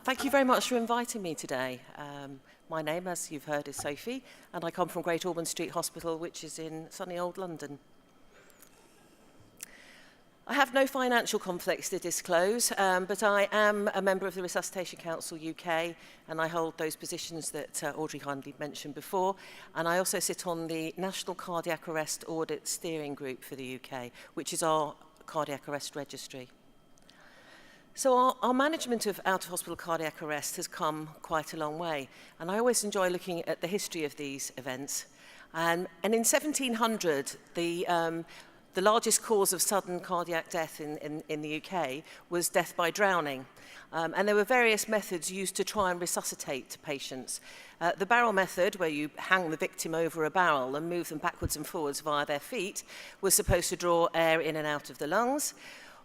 Thank you very much for inviting me today. My name, as you've heard, is Sophie, and I come from Great Ormond Street Hospital, which is in sunny old London. I have no financial conflicts to disclose, but I am a member of the Resuscitation Council UK, and I hold those positions that Audrey kindly mentioned before, and I also sit on the National Cardiac Arrest Audit Steering Group for the UK, which is our cardiac arrest registry. So our management of out-of-hospital cardiac arrest has come quite a long way, and I always enjoy looking at the history of these events. And in 1700, the largest cause of sudden cardiac death in the UK was death by drowning. And there were various methods used to try and resuscitate patients. The barrel method, where you hang the victim over a barrel and move them backwards and forwards via their feet, was supposed to draw air in and out of the lungs.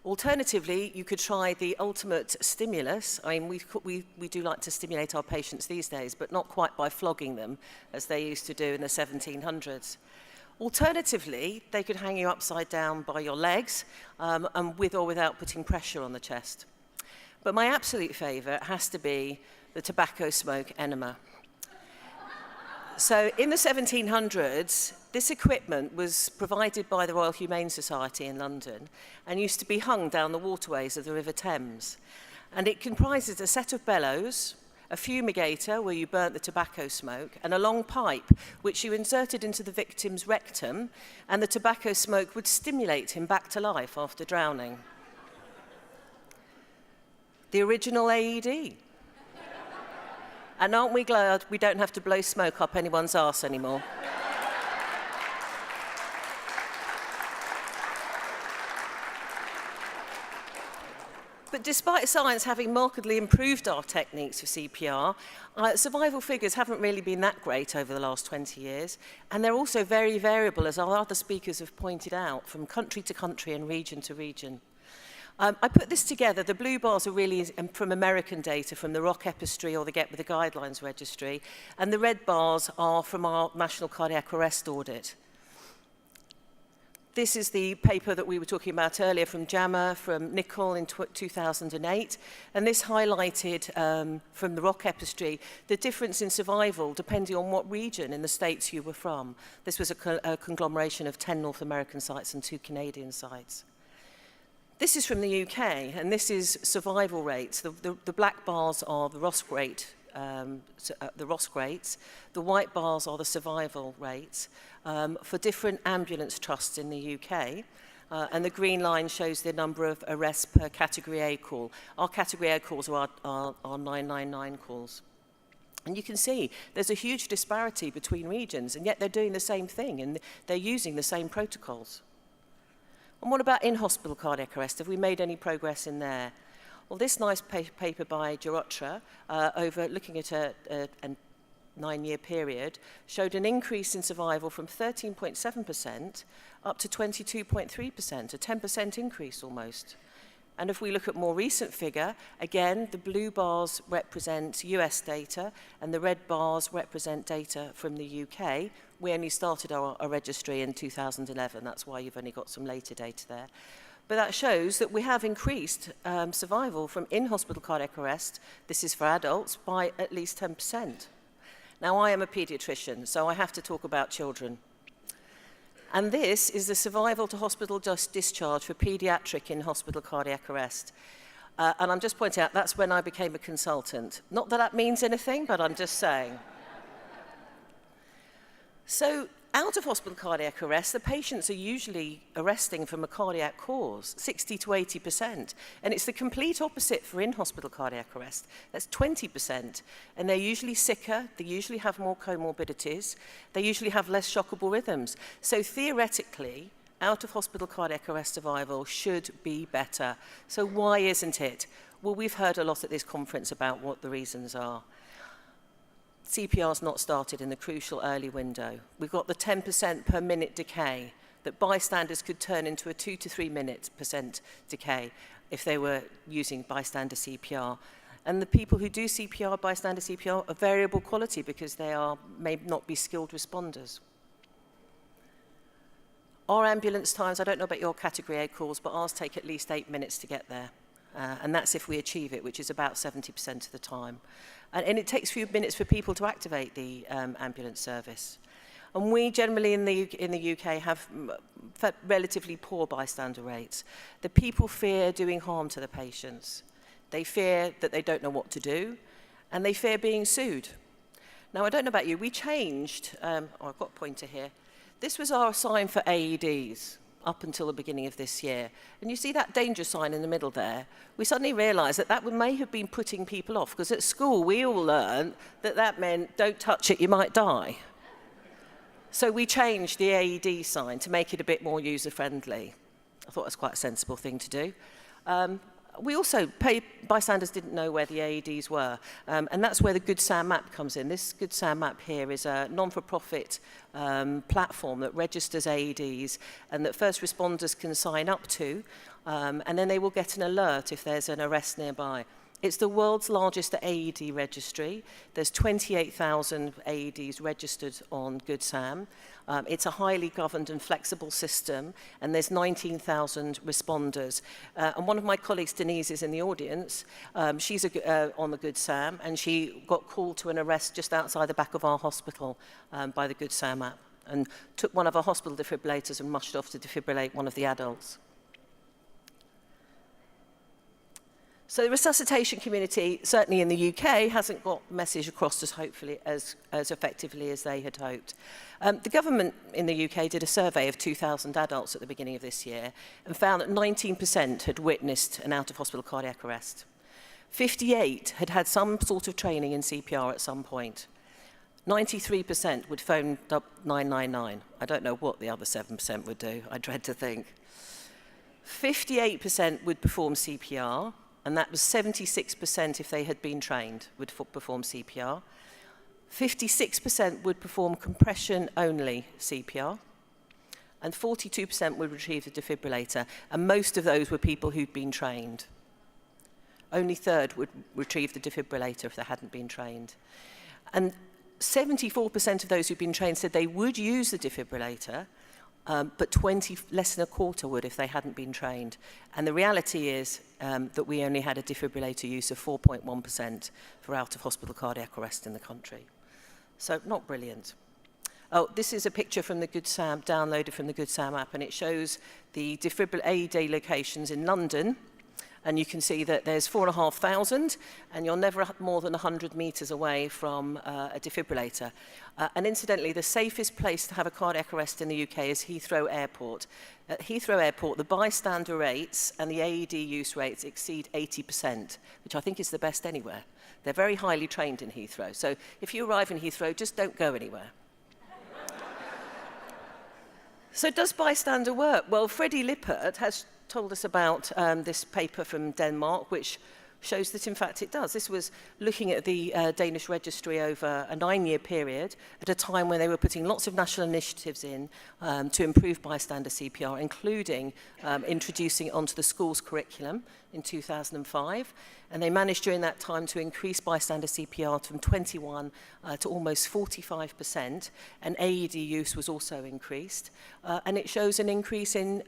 Alternatively, you could try the ultimate stimulus. I mean, we do like to stimulate our patients these days, but not quite by flogging them, as they used to do in the 1700s. Alternatively, they could hang you upside down by your legs, and with or without putting pressure on the chest. But my absolute favourite has to be the tobacco smoke enema. So in the 1700s, this equipment was provided by the Royal Humane Society in London and used to be hung down the waterways of the River Thames. And it comprises a set of bellows, a fumigator where you burnt the tobacco smoke, and a long pipe which you inserted into the victim's rectum, and the tobacco smoke would stimulate him back to life after drowning. The original AED. And aren't we glad we don't have to blow smoke up anyone's arse anymore? But despite science having markedly improved our techniques for CPR, survival figures haven't really been that great over the last 20 years, and they're also very variable, as our other speakers have pointed out, from country to country and region to region. I put this together. The blue bars are really from American data, from the ROC Epistry or the Get With The Guidelines Registry, and the red bars are from our National Cardiac Arrest Audit. This is the paper that we were talking about earlier from JAMA, from Nicol in 2008, and this highlighted from the ROC Epistry the difference in survival depending on what region in the States you were from. This was a conglomeration of 10 North American sites and 2 Canadian sites. This is from the UK, and this is survival rates. The black bars are the ROSC rate, the ROSC rates. The white bars are the survival rates for different ambulance trusts in the UK. And the green line shows the number of arrests per Category A call. Our Category A calls are our 999 calls. And you can see there's a huge disparity between regions, and yet they're doing the same thing, and they're using the same protocols. And what about in-hospital cardiac arrest? Have we made any progress in there? Well, this nice paper by Girotra, over looking at a 9-year period, showed an increase in survival from 13.7% up to 22.3%, a 10% increase almost. And if we look at more recent figure, again, the blue bars represent US data and the red bars represent data from the UK. We only started our registry in 2011. That's why you've only got some later data there. But that shows that we have increased survival from in-hospital cardiac arrest, this is for adults, by at least 10%. Now, I am a paediatrician, so I have to talk about children. And this is the survival to hospital discharge for paediatric in-hospital cardiac arrest. And I'm just pointing out, that's when I became a consultant. Not that that means anything, but I'm just saying. So, out of hospital cardiac arrest, the patients are usually arresting from a cardiac cause, 60 to 80%. And it's the complete opposite for in-hospital cardiac arrest. That's 20%. And they're usually sicker, they usually have more comorbidities, they usually have less shockable rhythms. So theoretically, out of hospital cardiac arrest survival should be better. So why isn't it? Well, we've heard a lot at this conference about what the reasons are. CPR's not started in the crucial early window. We've got the 10% per minute decay that bystanders could turn into a 2 to 3 minutes % decay if they were using bystander CPR. And the people who do CPR, bystander CPR, are variable quality because they may not be skilled responders. Our ambulance times, I don't know about your Category A calls, but ours take at least 8 minutes to get there. and that's if we achieve it, which is about 70% of the time. And it takes a few minutes for people to activate the ambulance service. And we generally in the UK have relatively poor bystander rates. The people fear doing harm to the patients. They fear that they don't know what to do, and they fear being sued. Now, I don't know about you, we changed, I've got a pointer here. This was our sign for AEDs up until the beginning of this year. And you see that danger sign in the middle there? We suddenly realized that that may have been putting people off, because at school we all learned that that meant don't touch it, you might die. So we changed the AED sign to make it a bit more user-friendly. I thought it was quite a sensible thing to do. We also, bystanders didn't know where the AEDs were, and that's where the Good Sam map comes in. This Good Sam map here is a non-for-profit platform that registers AEDs and that first responders can sign up to, and then they will get an alert if there's an arrest nearby. It's the world's largest AED registry. There's 28,000 AEDs registered on Good Sam. It's a highly governed and flexible system, and there's 19,000 responders. And one of my colleagues, Denise, is in the audience. She's on the Good Sam, and she got called to an arrest just outside the back of our hospital by the Good Sam app, and took one of our hospital defibrillators and rushed off to defibrillate one of the adults. So the resuscitation community, certainly in the UK, hasn't got the message across as hopefully as effectively as they had hoped. The government in the UK did a survey of 2,000 adults at the beginning of this year and found that 19% had witnessed an out-of-hospital cardiac arrest. 58 had had some sort of training in CPR at some point. 93% would phone up 999. I don't know what the other 7% would do. I dread to think. 58% would perform CPR. And that was 76% if they had been trained would perform CPR. 56% would perform compression-only CPR. And 42% would retrieve the defibrillator. And most of those were people who'd been trained. Only a third would retrieve the defibrillator if they hadn't been trained. And 74% of those who'd been trained said they would use the defibrillator, but less than a quarter would if they hadn't been trained. And the reality is that we only had a defibrillator use of 4.1% for out-of-hospital cardiac arrest in the country. So not brilliant. Oh, this is a picture from the Good Sam, downloaded from the Good Sam app, and it shows the AED locations in London. And you can see that there's 4,500, and you're never more than 100 meters away from a defibrillator. And incidentally, the safest place to have a cardiac arrest in the UK is Heathrow Airport. At Heathrow Airport, the bystander rates and the AED use rates exceed 80%, which I think is the best anywhere. They're very highly trained in Heathrow. So if you arrive in Heathrow, just don't go anywhere. So does bystander work? Well, Freddie Lippert has told us about this paper from Denmark, which shows that, in fact, it does. This was looking at the Danish registry over a 9-year period at a time when they were putting lots of national initiatives in to improve bystander CPR, including introducing it onto the school's curriculum in 2005. And they managed during that time to increase bystander CPR from 21 to almost 45%. And AED use was also increased. And it shows an increase in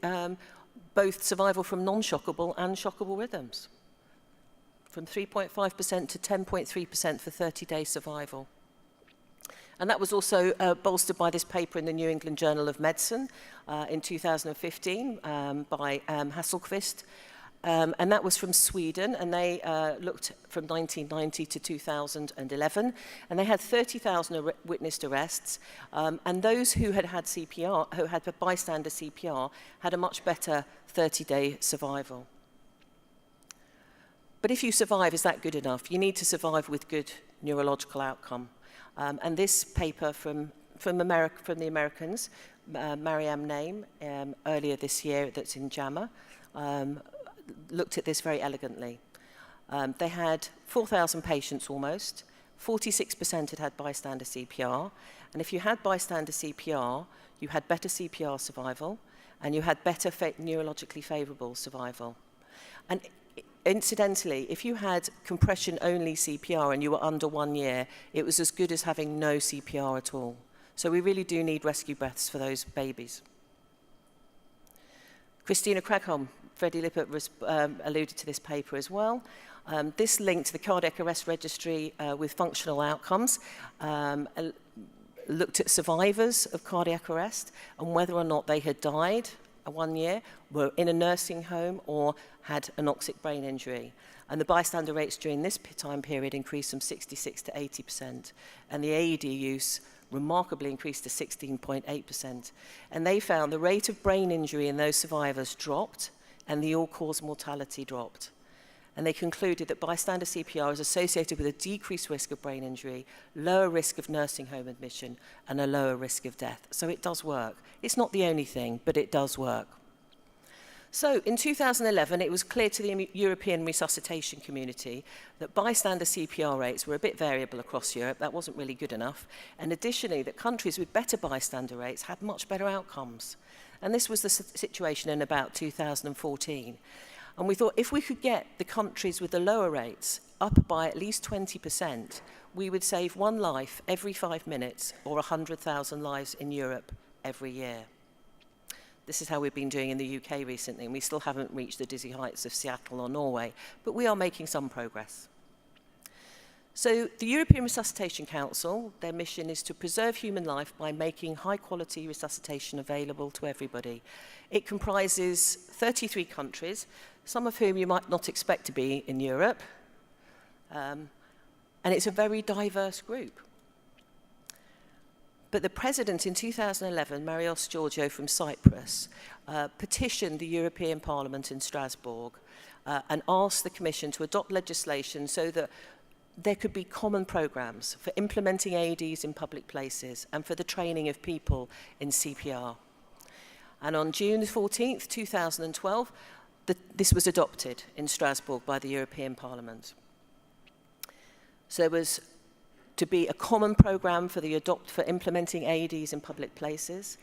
both survival from non-shockable and shockable rhythms, from 3.5% to 10.3% for 30-day survival. And that was also bolstered by this paper in the New England Journal of Medicine in 2015 by Hasselqvist. And that was from Sweden, and they looked from 1990 to 2011, and they had 30,000 witnessed arrests, and those who had had CPR, who had bystander CPR, had a much better 30-day survival. But if you survive, is that good enough? You need to survive with good neurological outcome. And this paper from the Americans, Mariam Naim, earlier this year, that's in JAMA, looked at this very elegantly. They had 4,000 patients almost. 46% had had bystander CPR. And if you had bystander CPR, you had better CPR survival, and you had better neurologically favorable survival. And incidentally, if you had compression-only CPR and you were under 1 year, it was as good as having no CPR at all. So we really do need rescue breaths for those babies. Christina Kragholm Freddie Lippert alluded to this paper as well. This linked the cardiac arrest registry with functional outcomes, looked at survivors of cardiac arrest and whether or not they had died 1 year, were in a nursing home or had anoxic brain injury. And the bystander rates during this time period increased from 66 to 80%. And the AED use remarkably increased to 16.8%. And they found the rate of brain injury in those survivors dropped and the all-cause mortality dropped. And they concluded that bystander CPR is associated with a decreased risk of brain injury, lower risk of nursing home admission, and a lower risk of death. So it does work. It's not the only thing, but it does work. So in 2011, it was clear to the European resuscitation community that bystander CPR rates were a bit variable across Europe. That wasn't really good enough. And additionally, that countries with better bystander rates had much better outcomes. And this was the situation in about 2014. And we thought if we could get the countries with the lower rates up by at least 20%, we would save 1 life every 5 minutes or 100,000 lives in Europe every year. This is how we've been doing in the UK recently, and we still haven't reached the dizzy heights of Seattle or Norway, but we are making some progress. So the European Resuscitation Council, their mission is to preserve human life by making high-quality resuscitation available to everybody. It comprises 33 countries, some of whom you might not expect to be in Europe, and it's a very diverse group. But the president in 2011, Marios Georgiou from Cyprus, petitioned the European Parliament in Strasbourg and asked the Commission to adopt legislation so that there could be common programs for implementing AEDs in public places and for the training of people in CPR. And on June 14th, 2012, this was adopted in Strasbourg by the European Parliament. So there was to be a common program for implementing AEDs in public places.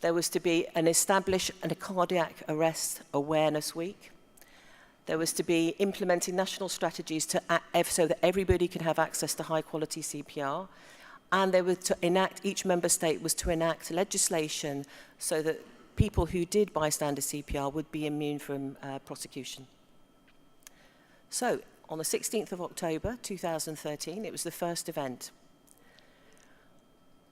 There was to be a cardiac arrest awareness week. There was to be implementing national strategies so that everybody can have access to high-quality CPR. And they were to each member state was to enact legislation so that people who did bystander CPR would be immune from prosecution. So, on the 16th of October 2013, it was the first event.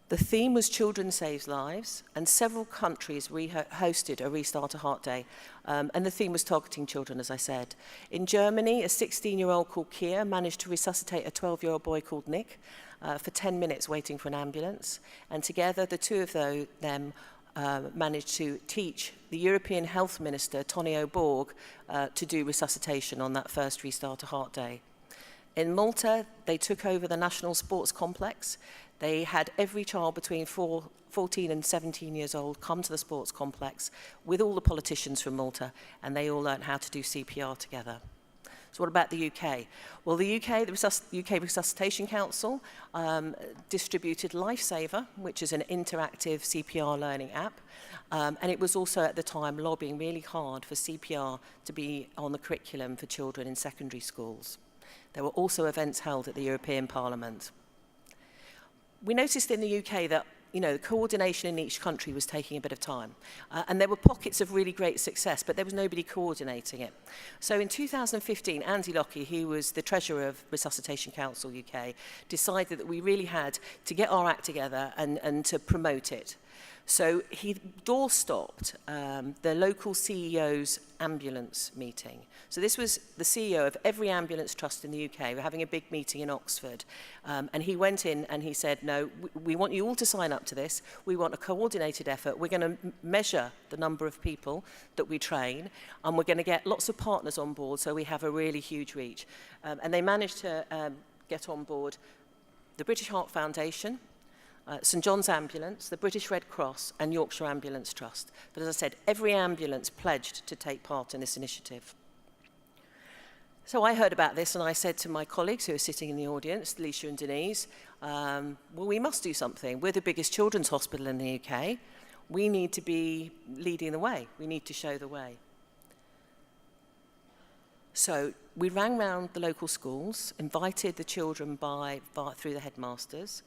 The theme was Children Saves Lives, and several countries hosted a Restart a Heart Day. And the theme was targeting children, as I said. In Germany, a 16-year-old called Kier managed to resuscitate a 12-year-old boy called Nick for 10 minutes waiting for an ambulance. And together, the two of them managed to teach the European Health Minister, Tonio Borg, to do resuscitation on that first Restart a Heart Day. In Malta, they took over the National Sports Complex. They had every child between 14 and 17 years old come to the sports complex with all the politicians from Malta, and they all learned how to do CPR together. So what about the UK? Well, the UK Resuscitation Council distributed Lifesaver, which is an interactive CPR learning app, and it was also at the time lobbying really hard for CPR to be on the curriculum for children in secondary schools. There were also events held at the European Parliament. We noticed in the UK that the coordination in each country was taking a bit of time. And there were pockets of really great success, but there was nobody coordinating it. So in 2015, Andy Lockie, who was the treasurer of Resuscitation Council UK, decided that we really had to get our act together and to promote it. So he door-stopped the local CEO's ambulance meeting. So this was the CEO of every ambulance trust in the UK. We're having a big meeting in Oxford. And he went in and he said, no, we want you all to sign up to this. We want a coordinated effort. We're going to measure the number of people that we train, and we're going to get lots of partners on board so we have a really huge reach. And they managed to get on board the British Heart Foundation, St John's Ambulance, the British Red Cross, and Yorkshire Ambulance Trust. But as I said, every ambulance pledged to take part in this initiative. So I heard about this and I said to my colleagues who are sitting in the audience, Alicia and Denise, well, we must do something. We're the biggest children's hospital in the UK. We need to be leading the way. We need to show the way. So we rang round the local schools, invited the children through the headmasters.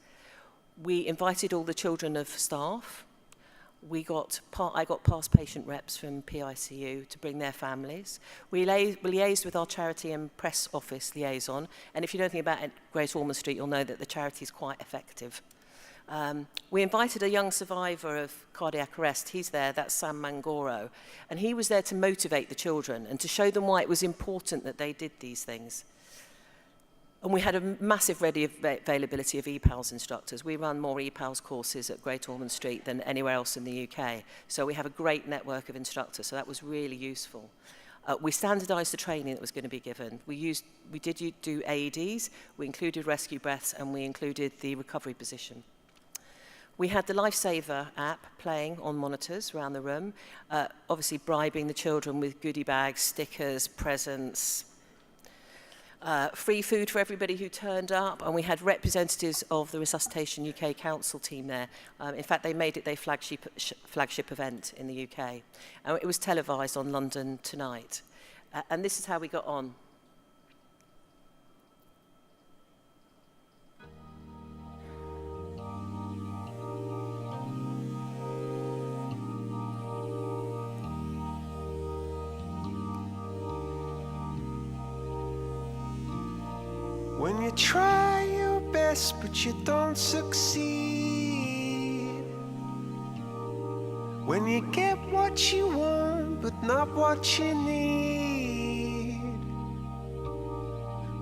We invited all the children of staff. I got past patient reps from PICU to bring their families. We liaised with our charity and press office liaison, and if you know anything about Great Ormond Street, you'll know that the charity is quite effective. We invited a young survivor of cardiac arrest. He's there, that's Sam Mangoro, and he was there to motivate the children and to show them why it was important that they did these things. And we had a massive ready availability of EPALS instructors. We run more EPALS courses at Great Ormond Street than anywhere else in the UK. So we have a great network of instructors, so that was really useful. We standardised the training that was going to be given. We did do AEDs, we included rescue breaths, and we included the recovery position. We had the Lifesaver app playing on monitors around the room, obviously bribing the children with goodie bags, stickers, presents, free food for everybody who turned up, and we had representatives of the Resuscitation UK Council team there. In fact, they made it their flagship event in the UK. It was televised on London Tonight. And this is how we got on. When you try your best but you don't succeed, when you get what you want but not what you need,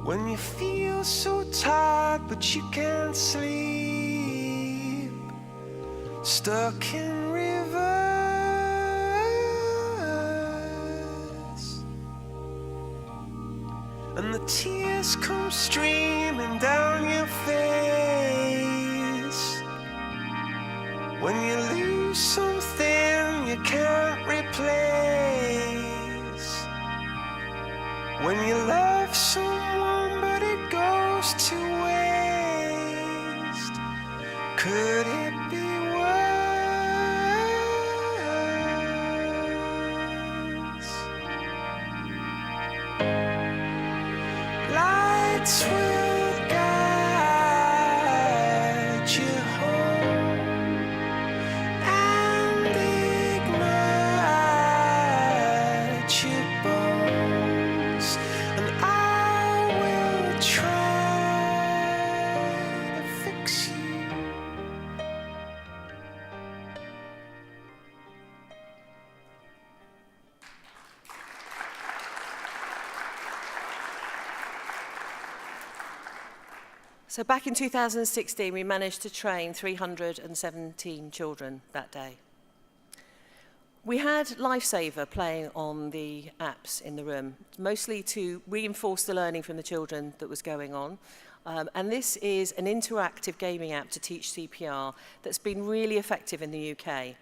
when you feel so tired but you can't sleep, stuck in rivers, and the tears come streaming down your face, when you lose something you can't replace, when you love someone but it goes to waste, could it be worse? Lights will guide you home and ignite your bones, and I will try to fix you. So back in 2016, we managed to train 317 children that day. We had Lifesaver playing on the apps in the room, mostly to reinforce the learning from the children that was going on. And this is an interactive gaming app to teach CPR that's been really effective in the UK.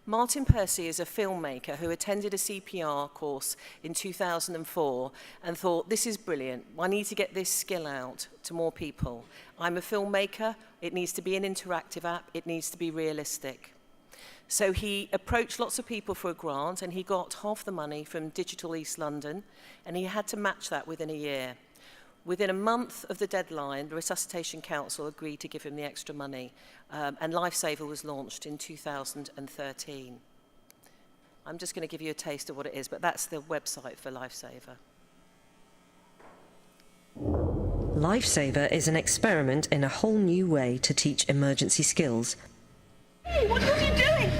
Martin Percy is a filmmaker who attended a CPR course in 2004 and thought, this is brilliant. I need to get this skill out to more people. I'm a filmmaker. It needs to be an interactive app. It needs to be realistic. So he approached lots of people for a grant, and he got half the money from Digital East London, and he had to match that within a year. Within a month of the deadline, the Resuscitation Council agreed to give him the extra money, and Lifesaver was launched in 2013. I'm just going to give you a taste of what it is, but that's the website for Lifesaver. Lifesaver is an experiment in a whole new way to teach emergency skills. Hey, what are you doing?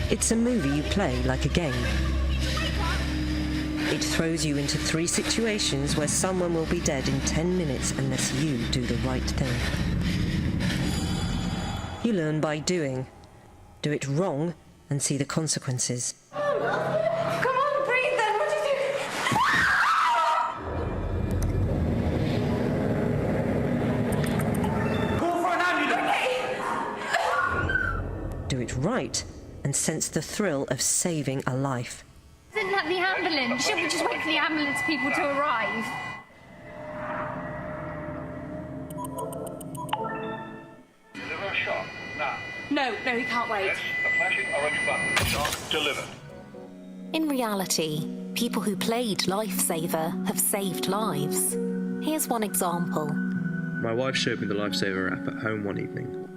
It's a movie you play like a game. It throws you into 3 situations where someone will be dead in 10 minutes unless you do the right thing. You learn by doing. Do it wrong and see the consequences. Come on, breathe then. What do you do? Call for an ambulance. Do it right and sense the thrill of saving a life. Isn't that the ambulance? Should we just wait for the ambulance people to arrive? Deliver a shot, now. No, he can't wait. Yes, a flashing orange button. Shot delivered. In reality, people who played Lifesaver have saved lives. Here's one example. My wife showed me the Lifesaver app at home one evening,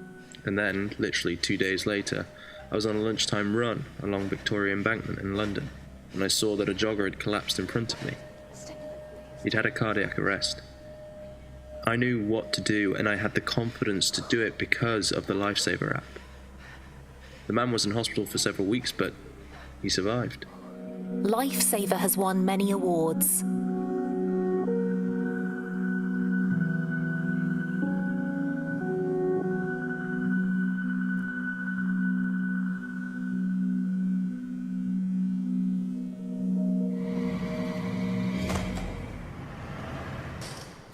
and then, literally 2 days later, I was on a lunchtime run along Victoria Embankment in London, and I saw that a jogger had collapsed in front of me. He'd had a cardiac arrest. I knew what to do, and I had the confidence to do it because of the Lifesaver app. The man was in hospital for several weeks, but he survived. Lifesaver has won many awards.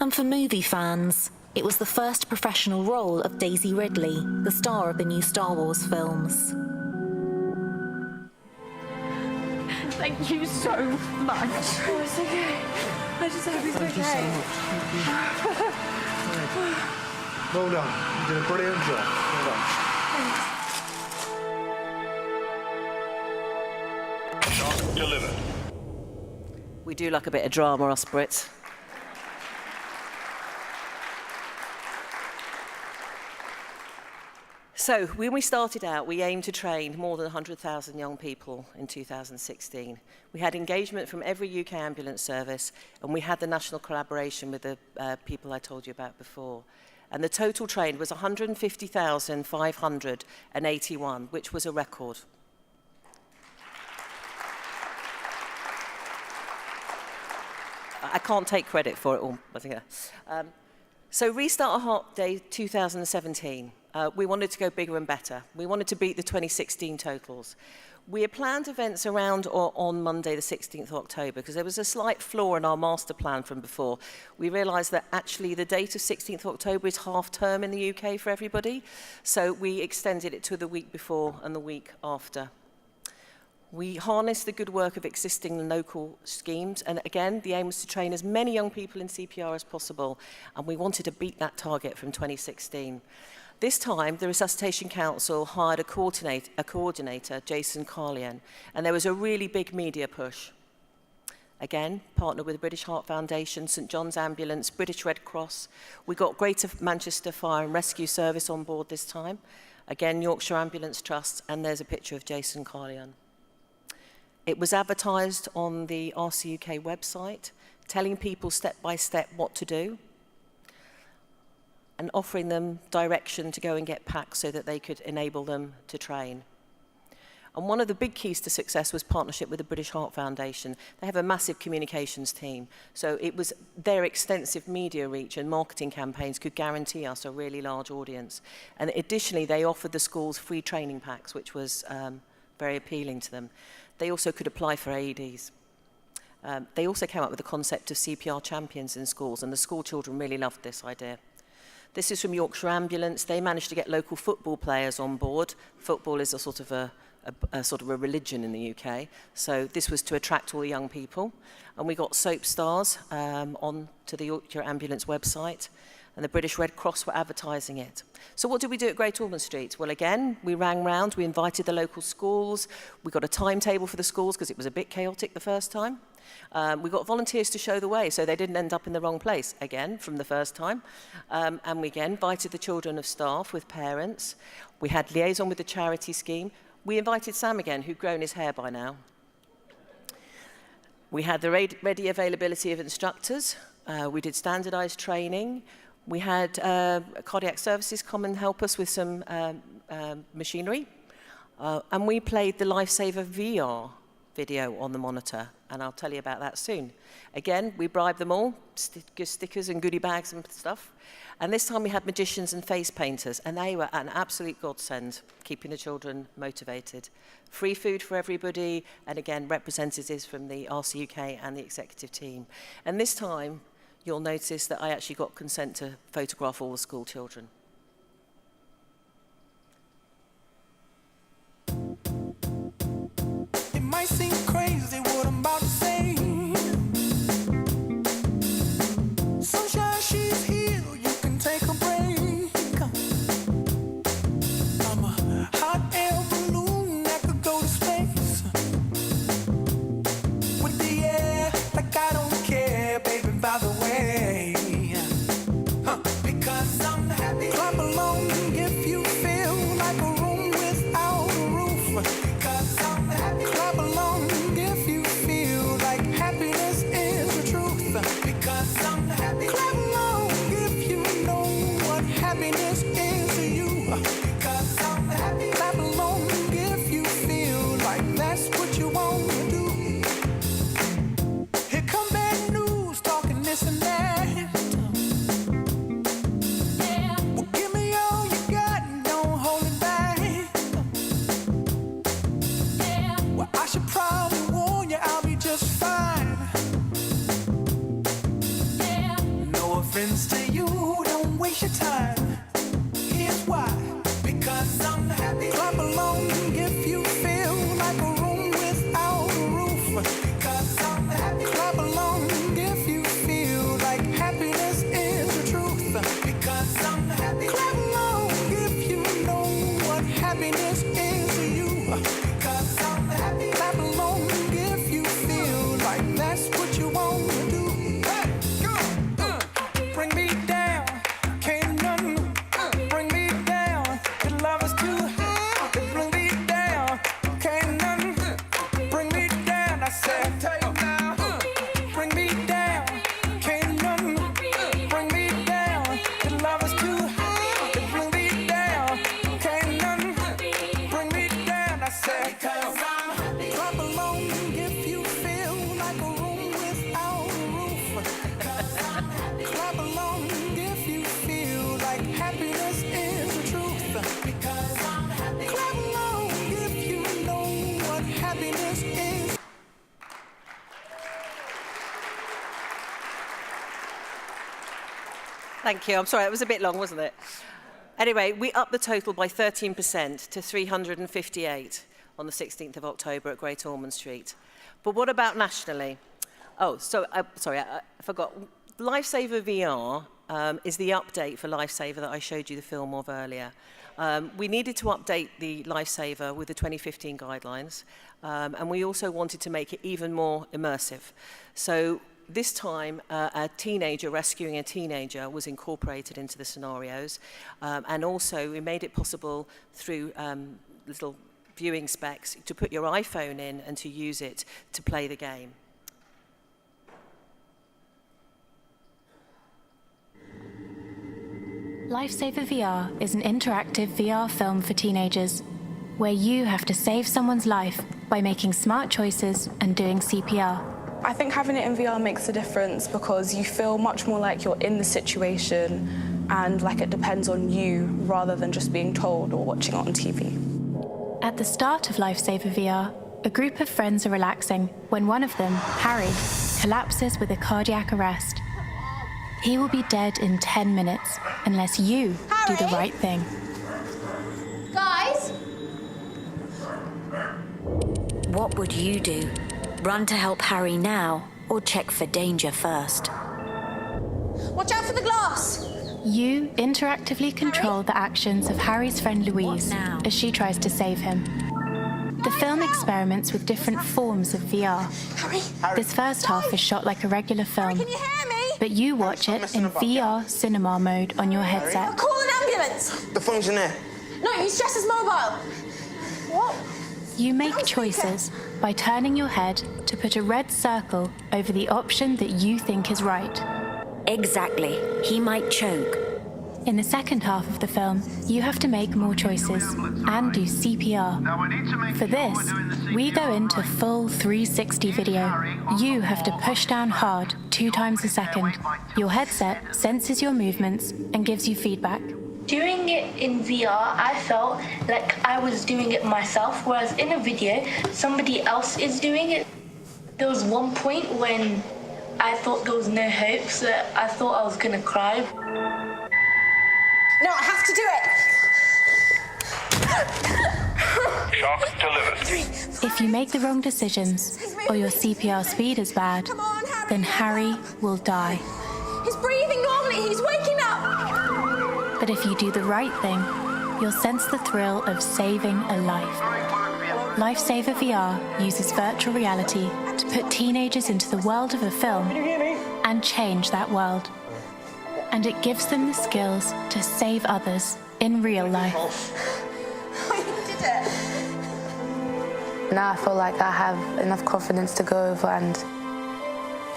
And for movie fans, it was the first professional role of Daisy Ridley, the star of the new Star Wars films. Thank you so much. Oh, it's okay. I just hope he's okay. Well done. You did a brilliant job. Well done. Shot delivered. We do like a bit of drama, us Brits. So, when we started out, we aimed to train more than 100,000 young people in 2016. We had engagement from every UK ambulance service, and we had the national collaboration with the people I told you about before. And the total trained was 150,581, which was a record. I can't take credit for it all. I think. So Restart a Heart Day 2017. We wanted to go bigger and better. We wanted to beat the 2016 totals. We had planned events around or on Monday the 16th of October because there was a slight flaw in our master plan from before. We realised that actually the date of 16th of October is half term in the UK for everybody. So we extended it to the week before and the week after. We harnessed the good work of existing local schemes, and again, the aim was to train as many young people in CPR as possible, and we wanted to beat that target from 2016. This time, the Resuscitation Council hired a coordinator, Jason Carlian, and there was a really big media push. Again, partnered with the British Heart Foundation, St John's Ambulance, British Red Cross. We got Greater Manchester Fire and Rescue Service on board this time. Again, Yorkshire Ambulance Trust, and there's a picture of Jason Carlian. It was advertised on the RCUK website, telling people step by step what to do and offering them direction to go and get packs so that they could enable them to train. And one of the big keys to success was partnership with the British Heart Foundation. They have a massive communications team, so it was their extensive media reach and marketing campaigns could guarantee us a really large audience. And additionally, they offered the schools free training packs, which was very appealing to them. They also could apply for AEDs. They also came up with the concept of CPR champions in schools, and the school children really loved this idea. This is from Yorkshire Ambulance. They managed to get local football players on board. Football is a sort of a religion in the UK. So this was to attract all the young people. And we got soap stars on to the Yorkshire Ambulance website, and the British Red Cross were advertising it. So what did we do at Great Ormond Street? Well, again, we rang round, we invited the local schools, we got a timetable for the schools because it was a bit chaotic the first time. We got volunteers to show the way so they didn't end up in the wrong place, again, from the first time. And we again invited the children of staff with parents. We had liaison with the charity scheme. We invited Sam again, who'd grown his hair by now. We had the ready availability of instructors. We did standardised training. We had cardiac services come and help us with some machinery. And we played the Lifesaver VR video on the monitor, and I'll tell you about that soon. Again, we bribed them all, stickers and goodie bags and stuff. And this time we had magicians and face painters, and they were an absolute godsend, keeping the children motivated. Free food for everybody, and again, representatives from the RCUK and the executive team. And this time, you'll notice that I actually got consent to photograph all the school children. It might seem crazy what I'm about to say. Sunshine, she's here, you can take a break. I'm a hot air balloon that could go to space. With the air, like I don't care, baby, by the way. Because I'm happy. Thank you. I'm sorry, it was a bit long, wasn't it? Anyway, we upped the total by 13% to 358 on the 16th of October at Great Ormond Street. But what about nationally? Oh, sorry, I forgot. Lifesaver VR is the update for Lifesaver that I showed you the film of earlier. We needed to update the Lifesaver with the 2015 guidelines, and we also wanted to make it even more immersive. So this time, a teenager rescuing a teenager was incorporated into the scenarios, and also we made it possible through little viewing specs to put your iPhone in and to use it to play the game. Lifesaver VR is an interactive VR film for teenagers, where you have to save someone's life by making smart choices and doing CPR. I think having it in VR makes a difference because you feel much more like you're in the situation and like it depends on you rather than just being told or watching it on TV. At the start of Lifesaver VR, a group of friends are relaxing when one of them, Harry, collapses with a cardiac arrest. He will be dead in 10 minutes unless you do the right thing. Guys? What would you do? Run to help Harry now, or check for danger first? Watch out for the glass! You interactively control the actions of Harry's friend Louise as she tries to save him. The film experiments with different forms of VR. Harry? This first half is shot like a regular film, Can you hear me? but you watch it in VR cinema mode on your headset. Call an ambulance! The phone's in there. No, he's just as mobile. What? You make choices by turning your head to put a red circle over the option that you think is right. Exactly. He might choke. In the second half of the film, you have to make more choices and do CPR. For this, we go into full 360 video. You have to push down hard 2 times a second. Your headset senses your movements and gives you feedback. Doing it in VR, I felt like I was doing it myself, whereas in a video, somebody else is doing it. There was one point when I thought there was no hope, so I thought I was gonna cry. No, I have to do it! Shock delivered. If you make the wrong decisions or your CPR speed is bad, Come on, Harry. then Harry will die. He's breathing normally, he's waking up! But if you do the right thing, you'll sense the thrill of saving a life. Lifesaver VR uses virtual reality to put teenagers into the world of a film and change that world. And it gives them the skills to save others in real life. You did it! Now I feel like I have enough confidence to go over and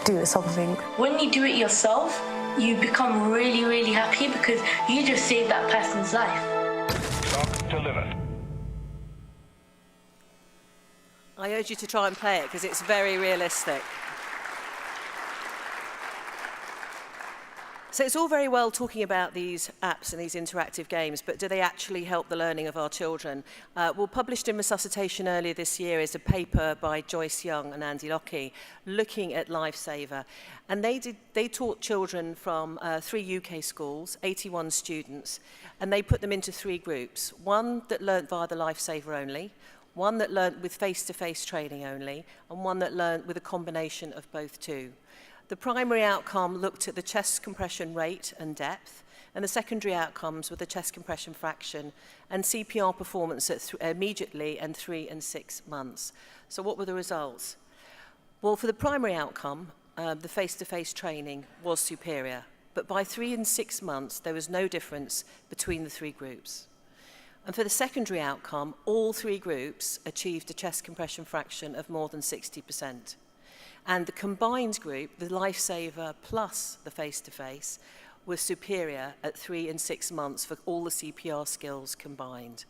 do something. When you do it yourself, you become really, really happy because you just saved that person's life. Shock delivered. I urge you to try and play it because it's very realistic. So it's all very well talking about these apps and these interactive games, but do they actually help the learning of our children? Well, published in Resuscitation earlier this year is a paper by Joyce Young and Andy Lockie looking at Lifesaver. And they taught children from 3 UK schools, 81 students, and they put them into 3 groups. One that learnt via the Lifesaver only, one that learnt with face-to-face training only, and one that learnt with a combination of both two. The primary outcome looked at the chest compression rate and depth, and the secondary outcomes were the chest compression fraction and CPR performance at immediately and 3 and 6 months. So what were the results? Well, for the primary outcome, the face-to-face training was superior, but by 3 and 6 months, there was no difference between the 3 groups. And for the secondary outcome, all 3 groups achieved a chest compression fraction of more than 60%. And the combined group, the Lifesaver plus the face-to-face, was superior at 3 and 6 months for all the CPR skills combined.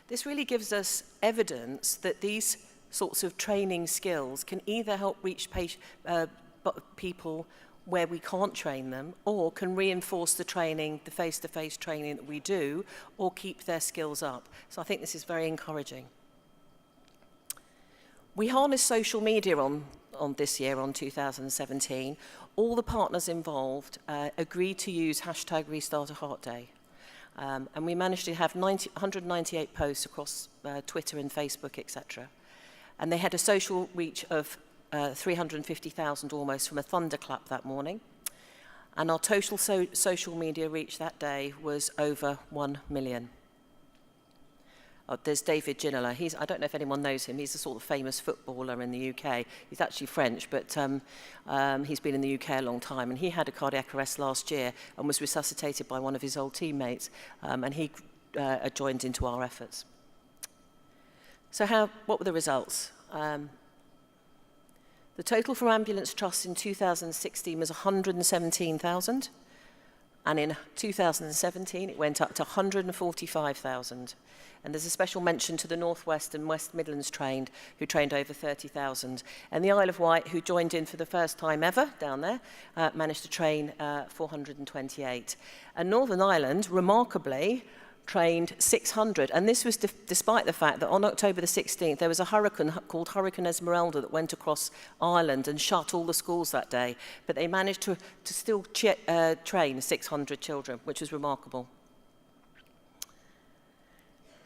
This really gives us evidence that these sorts of training skills can either help reach people where we can't train them, or can reinforce the training, the face-to-face training that we do, or keep their skills up. So I think this is very encouraging. We harnessed social media on this year, on 2017. All the partners involved agreed to use hashtag Restart a Heart Day. And we managed to have 198 posts across Twitter and Facebook, etc. And they had a social reach of 350,000 almost from a thunderclap that morning. And our total social media reach that day was over 1 million. There's David Ginola. I don't know if anyone knows him. He's a sort of famous footballer in the UK. He's actually French, but he's been in the UK a long time. And he had a cardiac arrest last year and was resuscitated by one of his old teammates. And he joined into our efforts. So what were the results? The total for ambulance trusts in 2016 was 117,000. And in 2017, it went up to 145,000. And there's a special mention to the North West and West Midlands who trained over 30,000. And the Isle of Wight, who joined in for the first time ever down there, managed to train 428. And Northern Ireland, remarkably, trained 600. And this was despite the fact that on October the 16th, there was a hurricane called Hurricane Esmeralda that went across Ireland and shut all the schools that day. But they managed to still train 600 children, which was remarkable.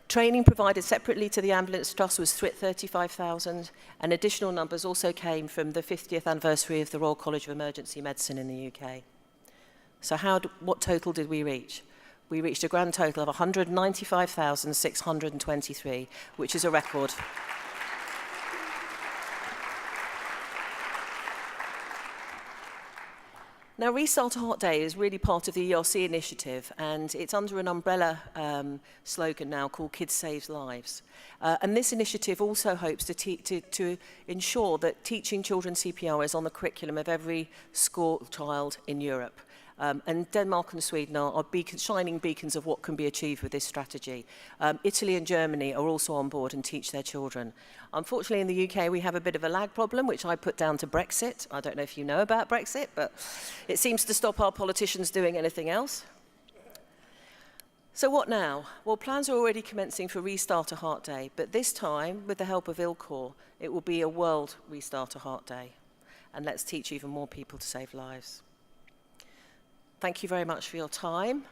Training provided separately to the Ambulance Trust was 35,000, and additional numbers also came from the 50th anniversary of the Royal College of Emergency Medicine in the UK. So what total did we reach? We reached a grand total of 195,623, which is a record. Now, Restart a Heart Day is really part of the ERC initiative, and it's under an umbrella slogan now called Kids Save Lives. And this initiative also hopes to ensure that teaching children CPR is on the curriculum of every school child in Europe. And Denmark and Sweden are shining beacons of what can be achieved with this strategy. Italy and Germany are also on board and teach their children. Unfortunately, in the UK, we have a bit of a lag problem, which I put down to Brexit. I don't know if you know about Brexit, but it seems to stop our politicians doing anything else. So what now? Well, plans are already commencing for Restart a Heart Day, but this time, with the help of ILCOR, it will be a World Restart a Heart Day. And let's teach even more people to save lives. Thank you very much for your time.